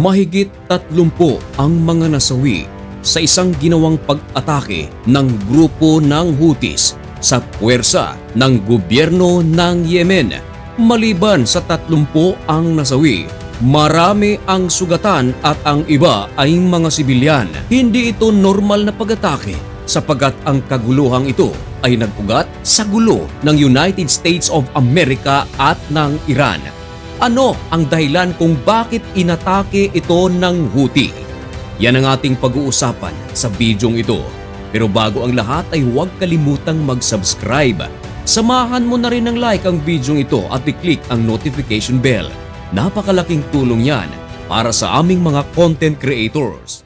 Mahigit 30 ang mga nasawi sa isang ginawang pag-atake ng grupo ng Houthis sa puwersa ng gobyerno ng Yemen. Maliban sa 30 ang nasawi, marami ang sugatan at ang iba ay mga sibilyan. Hindi ito normal na pag-atake sapagkat ang kaguluhang ito ay nag-ugat sa gulo ng United States of America at ng Iran. Ano ang dahilan kung bakit inatake ito ng Houthi? Yan ang ating pag-uusapan sa bidyong ito. Pero bago ang lahat ay huwag kalimutang mag-subscribe. Samahan mo na rin ng like ang bidyong ito at i-click ang notification bell. Napakalaking tulong yan para sa aming mga content creators.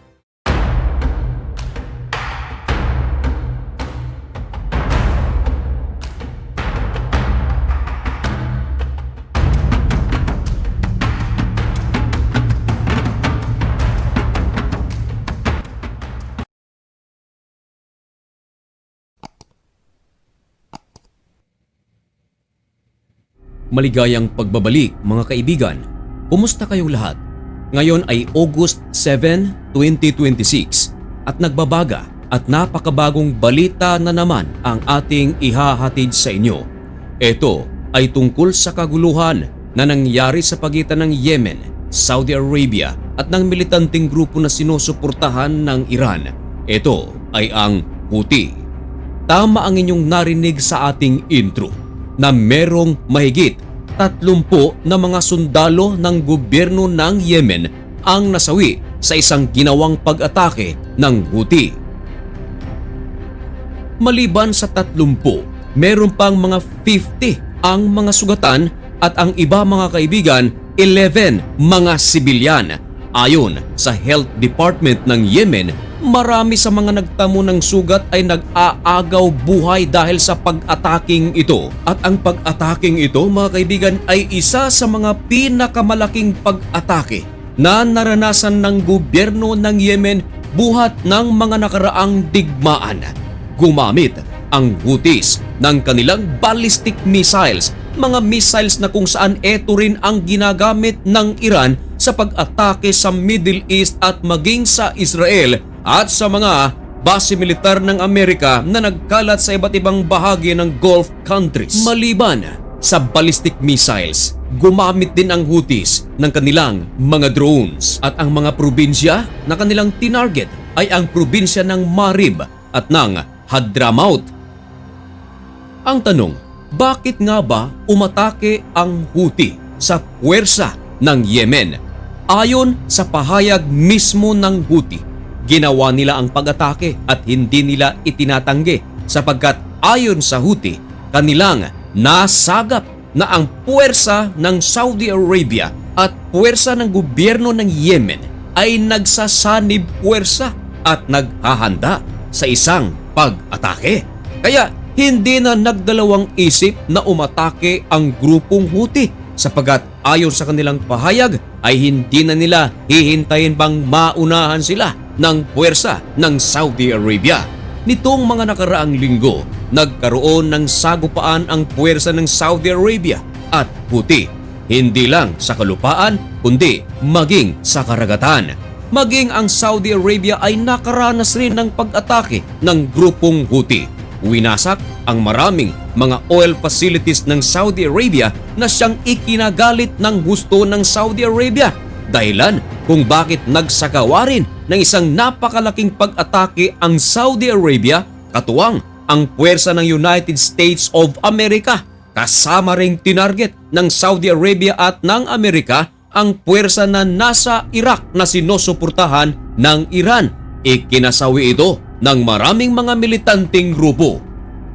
Maligayang pagbabalik mga kaibigan. Kumusta kayong lahat? Ngayon ay August 7, 2026 at nagbabaga at napakabagong balita na naman ang ating ihahatid sa inyo. Ito ay tungkol sa kaguluhan na nangyari sa pagitan ng Yemen, Saudi Arabia at ng militanteng grupo na sinusuportahan ng Iran. Ito ay ang Houthi. Tama ang inyong narinig sa ating intro na merong mahigit 30 na mga sundalo ng gobyerno ng Yemen ang nasawi sa isang ginawang pag-atake ng Houthi. Maliban sa 30, meron pang mga 50 ang mga sugatan at ang iba mga kaibigan, 11 mga sibilyan. Ayon sa Health Department ng Yemen, marami sa mga nagtamo ng sugat ay nag-aagaw buhay dahil sa pag-ataking ito. At ang pag-ataking ito mga kaibigan ay isa sa mga pinakamalaking pag-atake na naranasan ng gobyerno ng Yemen buhat ng mga nakaraang digmaan. Gumamit ang Houthis ng kanilang ballistic missiles, mga missiles na kung saan ito rin ang ginagamit ng Iran sa pag-atake sa Middle East at maging sa Israel at sa mga base militar ng Amerika na nagkalat sa iba't ibang bahagi ng Gulf countries. Maliban sa ballistic missiles, gumamit din ang Houthis ng kanilang mga drones at ang mga probinsya na kanilang tinarget ay ang probinsya ng Marib at ng Hadramaut. Ang tanong, bakit nga ba umatake ang Houthi sa puwersa ng Yemen? Ayon sa pahayag mismo ng Houthi, ginawa nila ang pag-atake at hindi nila itinatanggi sapagkat ayon sa Houthi, kanilang nasagap na ang puwersa ng Saudi Arabia at puwersa ng gobyerno ng Yemen ay nagsasanib puwersa at naghahanda sa isang pag-atake. Kaya hindi na nagdalawang isip na umatake ang grupong Houthi sapagkat ayon sa kanilang pahayag ay hindi na nila hihintayin bang maunahan sila ng puwersa ng Saudi Arabia. Nitong mga nakaraang linggo, nagkaroon ng sagupaan ang puwersa ng Saudi Arabia at Houthi. Hindi lang sa kalupaan kundi maging sa karagatan. Maging ang Saudi Arabia ay nakaranas rin ng pag-atake ng grupong Houthi. Winasak ang maraming mga oil facilities ng Saudi Arabia na siyang ikinagalit ng husto ng Saudi Arabia. Dahilan kung bakit nagsagawa rin ng isang napakalaking pag-atake ang Saudi Arabia, katuwang ang puwersa ng United States of America. Kasama ring tinarget ng Saudi Arabia at ng Amerika ang puwersa na nasa Iraq na sinusuportahan ng Iran. Ikinasawi ito ng maraming mga militanteng grupo.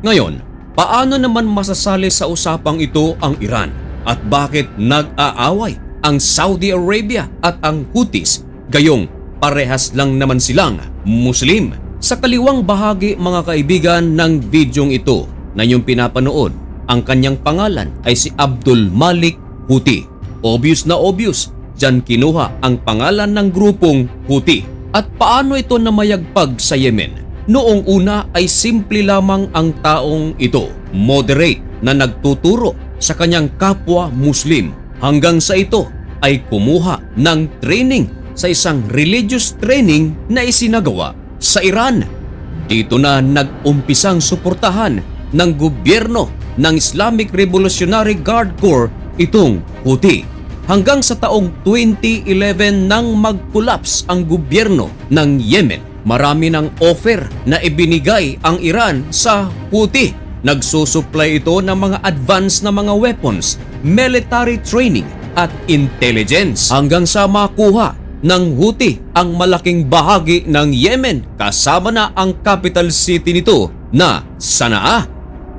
Ngayon, paano naman masasali sa usapang ito ang Iran? At bakit nag-aaway ang Saudi Arabia at ang Houthis? Gayong parehas lang naman silang Muslim. Sa kaliwang bahagi mga kaibigan ng bidyong ito na inyong pinapanood, ang kanyang pangalan ay si Abdul Malik Houthi. Obvious na obvious, dyan kinuha ang pangalan ng grupong Houthi. At paano ito namayagpag sa Yemen? Noong una ay simple lamang ang taong ito, moderate na nagtuturo sa kanyang kapwa Muslim hanggang sa ito ay kumuha ng training sa isang religious training na isinagawa sa Iran. Dito na nag-umpisang suportahan ng gobyerno ng Islamic Revolutionary Guard Corps itong Houthi. Hanggang sa taong 2011 nang mag-collapse ang gobyerno ng Yemen, marami ng offer na ibinigay ang Iran sa Houthi. Nagsusupply ito ng mga advanced na mga weapons, military training at intelligence hanggang sa makuha ng Houthi ang malaking bahagi ng Yemen kasama na ang capital city nito na Sana'a.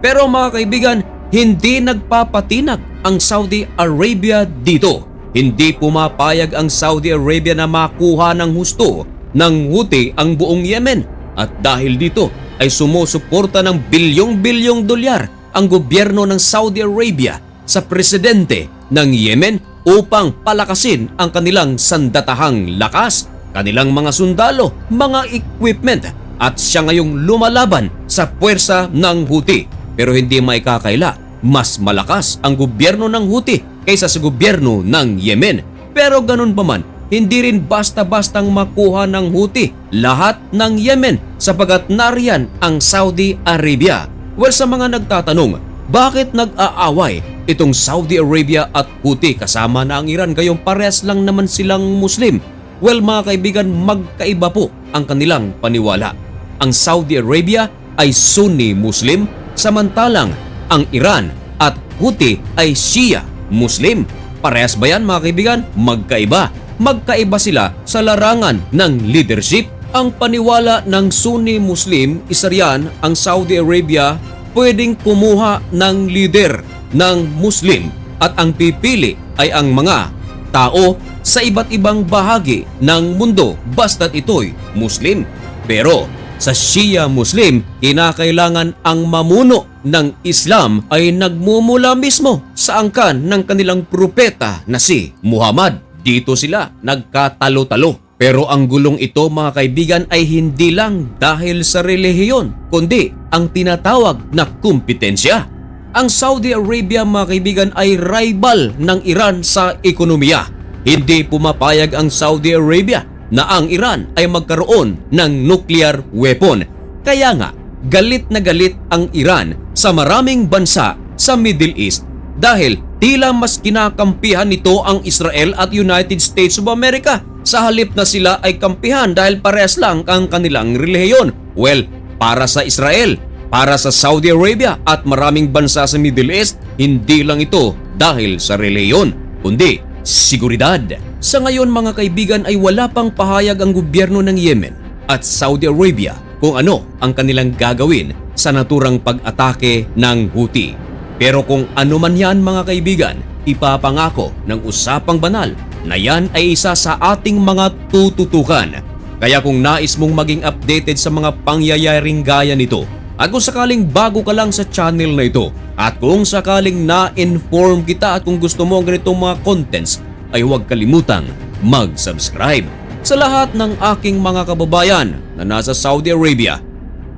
Pero mga kaibigan, hindi nagpapatinag ang Saudi Arabia dito. Hindi pumapayag ang Saudi Arabia na makuha ng husto ng Houthi ang buong Yemen. At dahil dito ay sumusuporta ng bilyong-bilyong dolyar ang gobyerno ng Saudi Arabia sa presidente ng Yemen upang palakasin ang kanilang sandatahang lakas, kanilang mga sundalo, mga equipment at siya ngayong lumalaban sa puwersa ng Houthi. Pero hindi maikakaila, mas malakas ang gobyerno ng Houthi kaysa sa gobyerno ng Yemen. Pero ganun pa man, hindi rin basta-bastang makuha ng Houthi lahat ng Yemen sapagat nariyan ang Saudi Arabia. Well, sa mga nagtatanong, bakit nag-aaway itong Saudi Arabia at Houthi kasama na ang Iran gayong parehas lang naman silang Muslim? Well mga kaibigan, magkaiba po ang kanilang paniwala. Ang Saudi Arabia ay Sunni Muslim, samantalang ang Iran at Houthi ay Shia Muslim. Parehas ba yan mga kaibigan? Magkaiba. Magkaiba sila sa larangan ng leadership. Ang paniwala ng Sunni Muslim, isa riyan ang Saudi Arabia pwedeng kumuha ng leader ng Muslim at ang pipili ay ang mga tao sa iba't ibang bahagi ng mundo basta't ito'y Muslim. Pero sa Shia Muslim, kinakailangan ang mamuno ng Islam ay nagmumula mismo sa angkan ng kanilang propeta na si Muhammad. Dito sila nagkatalo-talo. Pero ang gulong ito mga kaibigan ay hindi lang dahil sa relihiyon, kundi ang tinatawag na kumpetensya. Ang Saudi Arabia mga kaibigan ay rival ng Iran sa ekonomiya. Hindi pumapayag ang Saudi Arabia na ang Iran ay magkaroon ng nuclear weapon. Kaya nga, galit na galit ang Iran sa maraming bansa sa Middle East dahil tila mas kinakampihan nito ang Israel at United States of America sa halip na sila ay kampihan dahil parehas lang ang kanilang relihiyon. Well, para sa Israel, para sa Saudi Arabia at maraming bansa sa Middle East, hindi lang ito dahil sa relihiyon, kundi seguridad. Sa ngayon mga kaibigan ay wala pang pahayag ang gobyerno ng Yemen at Saudi Arabia kung ano ang kanilang gagawin sa naturang pag-atake ng Houthi. Pero kung ano man yan mga kaibigan, ipapangako ng usapang banal na yan ay isa sa ating mga tututukan. Kaya kung nais mong maging updated sa mga pangyayaring gaya nito, at kung sakaling bago ka lang sa channel na ito, at kung sakaling na-inform kita at kung gusto mo ang ganitong mga contents, ay huwag kalimutang mag-subscribe. Sa lahat ng aking mga kababayan na nasa Saudi Arabia,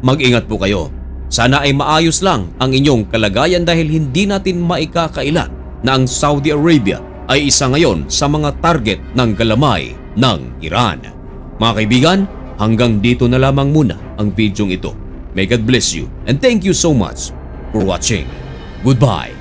mag-ingat po kayo. Sana ay maayos lang ang inyong kalagayan dahil hindi natin maikakaila na ang Saudi Arabia ay isa ngayon sa mga target ng galamay ng Iran. Mga kaibigan, hanggang dito na lamang muna ang videong ito. May God bless you and thank you so much for watching. Goodbye.